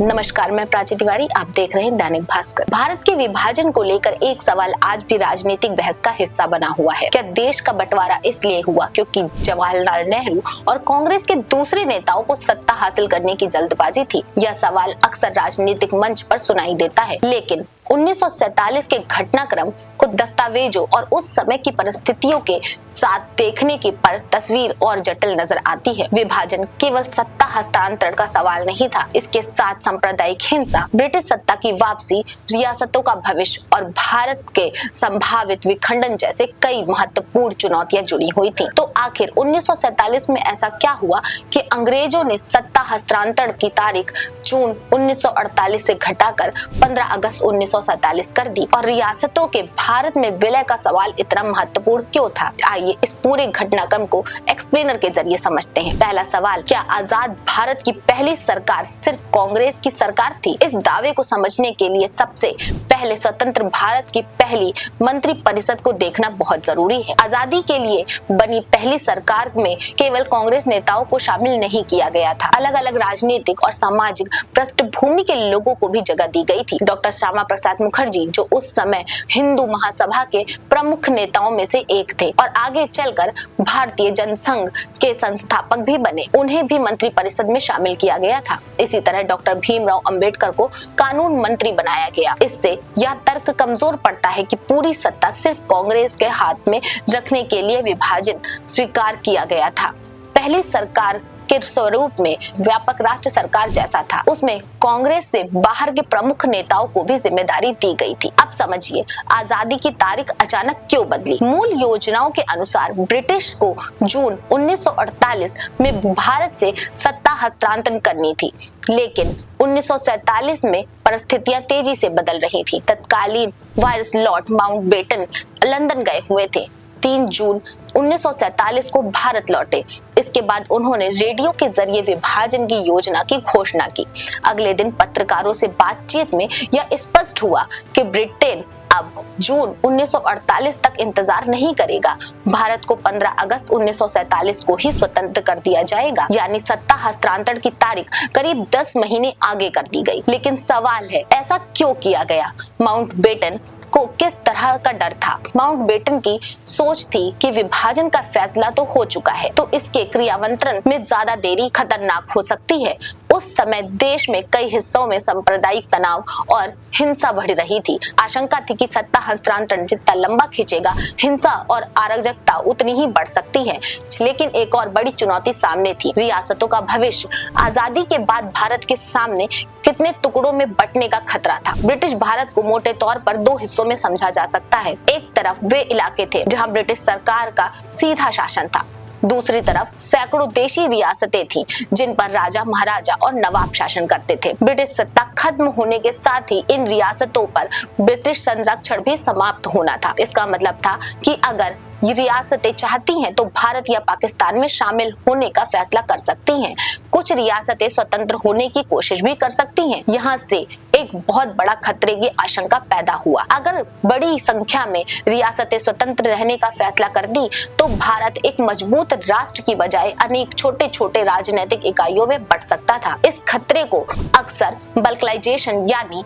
नमस्कार, मैं प्राची तिवारी, आप देख रहे हैं दैनिक भास्कर। भारत के विभाजन को लेकर एक सवाल आज भी राजनीतिक बहस का हिस्सा बना हुआ है। क्या देश का बंटवारा इसलिए हुआ क्योंकि जवाहरलाल नेहरू और कांग्रेस के दूसरे नेताओं को सत्ता हासिल करने की जल्दबाजी थी? यह सवाल अक्सर राजनीतिक मंच पर सुनाई देता है, लेकिन 1947 के घटनाक्रम को दस्तावेजों और उस समय की परिस्थितियों के साथ देखने की पर तस्वीर और जटिल नजर आती है। विभाजन केवल सत्ता हस्तांतरण का सवाल नहीं था, इसके साथ सांप्रदायिक हिंसा, ब्रिटिश सत्ता की वापसी, रियासतों का भविष्य और भारत के संभावित विखंडन जैसे कई महत्वपूर्ण चुनौतियां जुड़ी हुई थी। तो आखिर 1947 में ऐसा क्या हुआ कि अंग्रेजों ने सत्ता हस्तांतरण की तारीख जून 1948 से घटाकर 15 अगस्त 1947 कर दी और रियासतों के भारत में विलय का सवाल इतना महत्वपूर्ण क्यों था? आइए इस पूरे घटनाक्रम को एक्सप्लेनर के जरिए समझते हैं। पहला सवाल, क्या आजाद भारत की पहली सरकार सिर्फ कांग्रेस की सरकार थी? इस दावे को समझने के लिए सबसे पहले स्वतंत्र भारत की पहली मंत्री परिषद को देखना बहुत जरूरी है। आजादी के लिए बनी पहली सरकार में केवल कांग्रेस नेताओं को शामिल नहीं किया गया था, अलग अलग राजनीतिक और सामाजिक पृष्ठभूमि के लोगों को भी जगह दी गई थी। डॉक्टर श्यामा प्रसाद मुखर्जी, जो उस समय हिंदू महासभा के प्रमुख नेताओं में से एक थे और आगे चलकर भारतीय जनसंघ के संस्थापक भी बने, उन्हें भी मंत्री परिषद में शामिल किया गया था। इसी तरह डॉक्टर भीमराव अंबेडकर को कानून मंत्री बनाया गया। इससे यह तर्क कमजोर पड़ता है कि पूरी सत्ता सिर्फ कांग्रेस के हाथ में रखने के लिए विभाजन स्वीकार किया गया था। पहली सरकार के स्वरूप में व्यापक राष्ट्र सरकार जैसा था, उसमें कांग्रेस से बाहर के प्रमुख नेताओं को भी जिम्मेदारी दी गई थी। अब समझिए आजादी की तारीख अचानक क्यों बदली। मूल योजनाओं के अनुसार ब्रिटिश को जून 1948 में भारत से सत्ता हस्तांतरण करनी थी, लेकिन 1947 में परिस्थितियां तेजी से बदल रही थी। तत्कालीन वायस लॉर्ड माउंटबेटन लंदन गए हुए थे। 3 जून 1947 को भारत लौटे। इसके बाद उन्होंने रेडियो के जरिए विभाजन की योजना की घोषणा की। अगले दिन पत्रकारों से बातचीत में यह स्पष्ट हुआ कि ब्रिटेन अब जून 1948 तक इंतजार नहीं करेगा। भारत को 15 अगस्त 1947 को ही स्वतंत्र कर दिया जाएगा, यानी सत्ता हस्तांतरण की तारीख करीब 10 महीने आगे कर दी गई। लेकिन सवाल है, ऐसा क्यों किया गया? माउंटबेटन को किस तरह का डर था? माउंटबेटन की सोच थी कि विभाजन का फैसला तो हो चुका है, तो इसके क्रियान्वयन में ज्यादा देरी खतरनाक हो सकती है। उस समय देश में कई हिस्सों में सांप्रदायिक तनाव और हिंसा बढ़ रही थी। आशंका थी कि सत्ता हस्तांतरण जितना लंबा खींचेगा, हिंसा और अराजकता उतनी ही बढ़ सकती है। लेकिन एक और बड़ी चुनौती सामने थी, रियासतों का भविष्य। आजादी के बाद भारत के सामने कितने टुकड़ों में बंटने का खतरा था। ब्रिटिश भारत को मोटे तौर पर 2 हिस्सों में समझा जा सकता है। एक तरफ वे इलाके थे जहां ब्रिटिश सरकार का सीधा शासन था, दूसरी तरफ सैकड़ों देशी रियासतें थीं जिन पर राजा, महाराजा और नवाब शासन करते थे। ब्रिटिश सत्ता खत्म होने के साथ ही इन रियासतों पर ब्रिटिश संरक्षण भी समाप्त होना था। इसका मतलब था कि अगर ये रियासतें चाहती हैं तो भारत या पाकिस्तान में शामिल होने का फैसला कर सकती हैं। कुछ रियासतें स्वतंत्र होने की कोशिश भी कर सकती हैं। यहाँ से एक बहुत बड़ा खतरे की आशंका पैदा हुआ। अगर बड़ी संख्या में रियासतें स्वतंत्र रहने का फैसला कर दी तो भारत एक मजबूत राष्ट्र की बजाय अनेक छोटे छोटे राजनीतिक इकाइयों में बंट सकता था। इस खतरे को अक्सर बल्कनाइजेशन यानी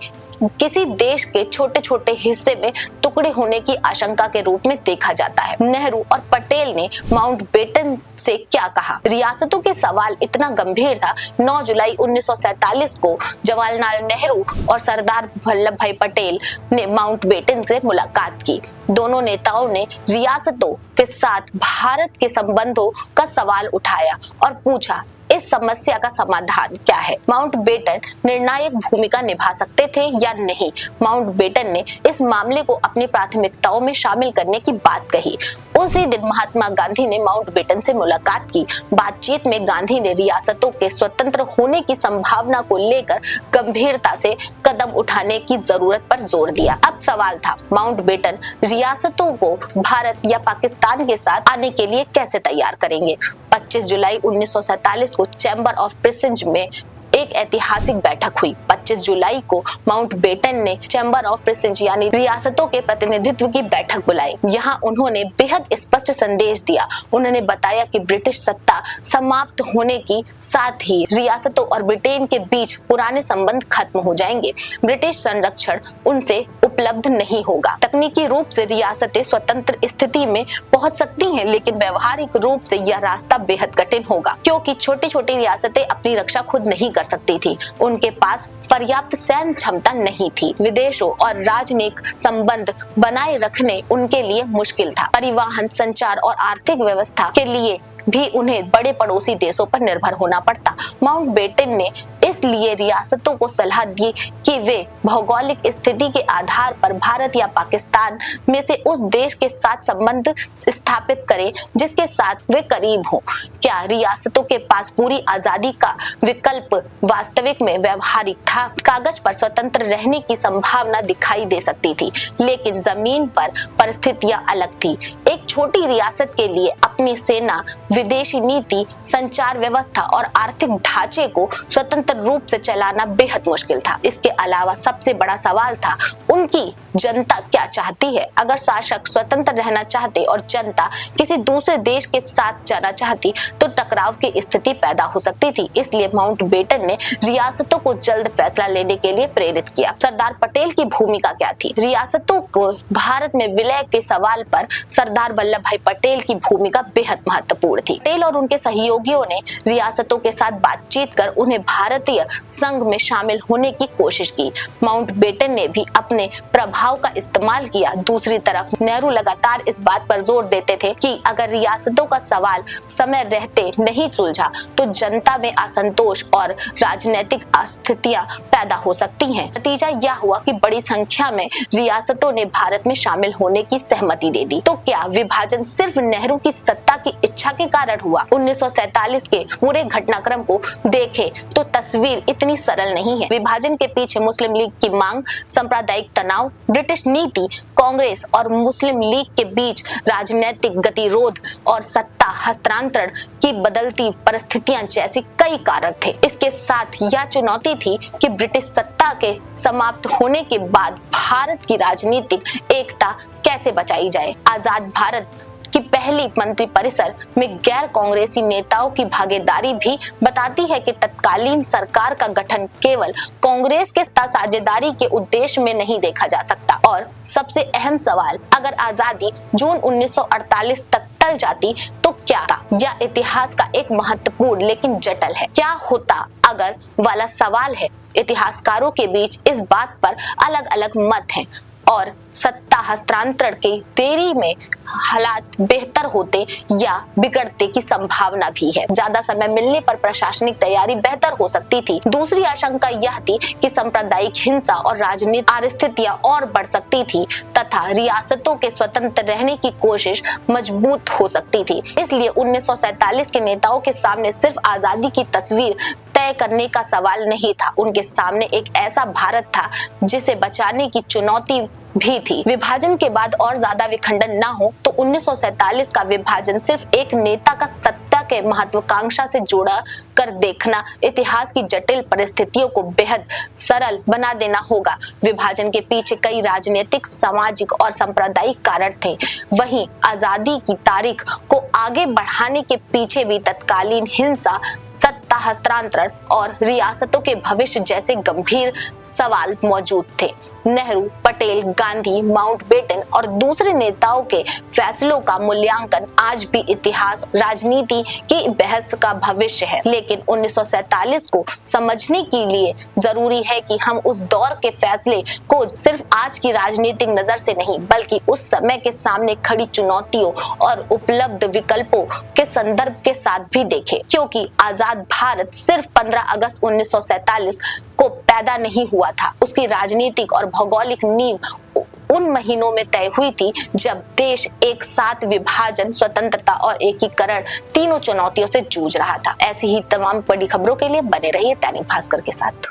किसी देश के छोटे छोटे हिस्से में टुकड़े होने की आशंका के रूप में देखा जाता है। नेहरू और पटेल ने माउंटबेटन से क्या कहा? रियासतों के सवाल इतना गंभीर था। 9 जुलाई 1947 को जवाहरलाल नेहरू और सरदार वल्लभ भाई पटेल ने माउंटबेटन से मुलाकात की। दोनों नेताओं ने रियासतों के साथ भारत के संबंधों का सवाल उठाया और पूछा, इस समस्या का समाधान क्या है? माउंटबेटन निर्णायक भूमिका निभा सकते थे या नहीं? माउंटबेटन ने इस मामले को अपनी प्राथमिकताओं में शामिल करने की बात कही। उसी दिन महात्मा गांधी ने माउंटबेटन से मुलाकात की। बातचीत में गांधी ने रियासतों के स्वतंत्र होने की संभावना को लेकर गंभीरता से कदम उठाने की जरूरत पर जोर दिया। अब सवाल था, माउंटबेटन रियासतों को भारत या पाकिस्तान के साथ आने के लिए कैसे तैयार करेंगे? 25 जुलाई 1947 को चैम्बर ऑफ प्रेसिडेंट में एक ऐतिहासिक बैठक हुई। 25 जुलाई को माउंटबेटन ने चैम्बर ऑफ प्रेसिडेंट यानी रियासतों के प्रतिनिधित्व की बैठक बुलाई। यहाँ उन्होंने बेहद स्पष्ट संदेश दिया। उन्होंने बताया कि ब्रिटिश सत्ता समाप्त होने की साथ ही रियासतों और ब्रिटेन के बीच पुराने संबंध खत्म हो जाएंगे। ब्रिटिश संरक्षण उनसे उपलब्ध नहीं होगा। तकनीकी रूप से रियासतें स्वतंत्र स्थिति में पहुंच सकती हैं, लेकिन व्यवहारिक रूप से यह रास्ता बेहद कठिन होगा, क्योंकि छोटी छोटी रियासतें अपनी रक्षा खुद नहीं कर सकती थी। उनके पास पर्याप्त सैन्य क्षमता नहीं थी। विदेशों और राजनयिक संबंध बनाए रखने उनके लिए मुश्किल था। परिवहन, संचार और आर्थिक व्यवस्था के लिए भी उन्हें बड़े पड़ोसी देशों पर निर्भर होना पड़ता। माउंटबेटन ने इसलिए रियासतों को सलाह दी कि वे भौगोलिक स्थिति के आधार पर भारत या पाकिस्तान में से उस देश के साथ संबंध स्थापित करें जिसके साथ वे करीब हों। क्या रियासतों के पास पूरी आजादी का विकल्प वास्तविक में व्यवहारिक था? कागज पर स्वतंत्र रहने की संभावना दिखाई दे सकती थी, लेकिन जमीन पर परिस्थितियां अलग थी। एक छोटी रियासत के लिए अपनी सेना, विदेशी नीति, संचार व्यवस्था और आर्थिक ढांचे को स्वतंत्र रूप से चलाना बेहद मुश्किल था। इसके अलावा सबसे बड़ा सवाल था, उनकी जनता क्या चाहती है? अगर शासक स्वतंत्र रहना चाहते और जनता किसी दूसरे देश के साथ जाना चाहती तो टकराव की स्थिति पैदा हो सकती थी। इसलिए माउंटबेटन ने रियासतों को जल्द फैसला लेने के लिए प्रेरित किया। सरदार पटेल की भूमिका क्या थी? रियासतों को भारत में विलय के सवाल पर सरदार वल्लभ भाई पटेल की भूमिका बेहद महत्वपूर्ण थी। पटेल और उनके सहयोगियों ने रियासतों के साथ बातचीत कर उन्हें भारतीय संघ में शामिल होने की कोशिश की। माउंटबेटन ने भी अपने प्रभाव का इस्तेमाल किया। दूसरी तरफ नेहरू लगातार इस बात पर जोर देते थे कि अगर रियासतों का सवाल समय रहते नहीं सुलझा तो जनता में असंतोष और राजनीतिक अस्थितियां पैदा हो सकती हैं। नतीजा यह हुआ कि बड़ी संख्या में रियासतों ने भारत में शामिल होने की सहमति दे दी। तो क्या विभाजन सिर्फ नेहरू की सत्ता की इच्छा के कारण हुआ? 1947 के पूरे घटनाक्रम को देखें तो तस्वीर इतनी सरल नहीं है। विभाजन के पीछे मुस्लिम लीग की मांग, सांप्रदायिक तनाव, ब्रिटिश नीति, कांग्रेस और मुस्लिम लीग के बीच राजनीतिक गतिरोध और सत्ता हस्तांतरण की बदलती परिस्थितियां जैसे कई कारण थे। इसके साथ यह चुनौती थी कि ब्रिटिश सत्ता के समाप्त होने के बाद भारत की राजनीतिक एकता कैसे बचाई जाए। आजाद भारत की पहली मंत्रिपरिषद में गैर कांग्रेसी नेताओं की भागीदारी भी बताती है कि तत्कालीन सरकार का गठन केवल कांग्रेस के साथ साझेदारी के उद्देश्य में नहीं देखा जा सकता। और सबसे अहम सवाल, अगर आजादी जून 1948 तक टल जाती तो क्या था? यह इतिहास का एक महत्वपूर्ण लेकिन जटिल है क्या होता अगर वाला सवाल है। इतिहासकारों के बीच इस बात पर अलग अलग मत हैं और सत्ता हस्तांतरण के देरी में हालात बेहतर होते या बिगड़ते की संभावना भी है। ज्यादा समय मिलने पर प्रशासनिक तैयारी बेहतर हो सकती थी। दूसरी आशंका यह थी कि सांप्रदायिक हिंसा और राजनीतिक परिस्थितियां और बढ़ सकती थी तथा रियासतों के स्वतंत्र रहने की कोशिश मजबूत हो सकती थी। इसलिए 1947 के नेताओं के सामने सिर्फ आजादी की तस्वीर तय करने का सवाल नहीं था, उनके सामने एक ऐसा भारत था जिसे बचाने की चुनौती भी थी। विभाजन के बाद और ज्यादा विखंडन ना हो तो 1947 का विभाजन सिर्फ एक नेता का सत्ता के महत्वाकांक्षा से जोड़ा कर देखना इतिहास की जटिल परिस्थितियों को बेहद सरल बना देना होगा। विभाजन के पीछे कई राजनीतिक, सामाजिक और सांप्रदायिक कारण थे। वहीं आजादी की तारीख को आगे बढ़ाने के पीछे भी तत्कालीन हिंसा, सत्ता हस्तांतरण और रियासतों के भविष्य जैसे गंभीर सवाल मौजूद थे। नेहरू, पटेल, गांधी, माउंटबेटन और दूसरे नेताओं के फैसलों का मूल्यांकन आज भी इतिहास, राजनीति की बहस का भविष्य है। लेकिन 1947 को समझने के लिए जरूरी है कि हम उस दौर के फैसले को सिर्फ आज की राजनीतिक नजर से नहीं बल्कि उस समय के सामने खड़ी चुनौतियों और उपलब्ध विकल्पों के संदर्भ के साथ भी देखें, क्योंकि आजाद भारत सिर्फ 15 अगस्त 1947 को पैदा नहीं हुआ था। उसकी राजनीतिक और भौगोलिक नींव उन महीनों में तय हुई थी जब देश एक साथ विभाजन, स्वतंत्रता और एकीकरण तीनों चुनौतियों से जूझ रहा था। ऐसी ही तमाम बड़ी खबरों के लिए बने रहिए दैनिक भास्कर के साथ।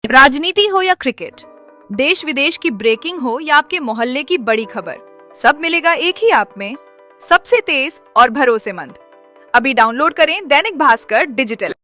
राजनीति हो या क्रिकेट, देश विदेश की ब्रेकिंग हो या आपके मोहल्ले की बड़ी खबर, सब मिलेगा एक ही ऐप में, सबसे तेज और भरोसेमंद। अभी डाउनलोड करें दैनिक भास्कर डिजिटल।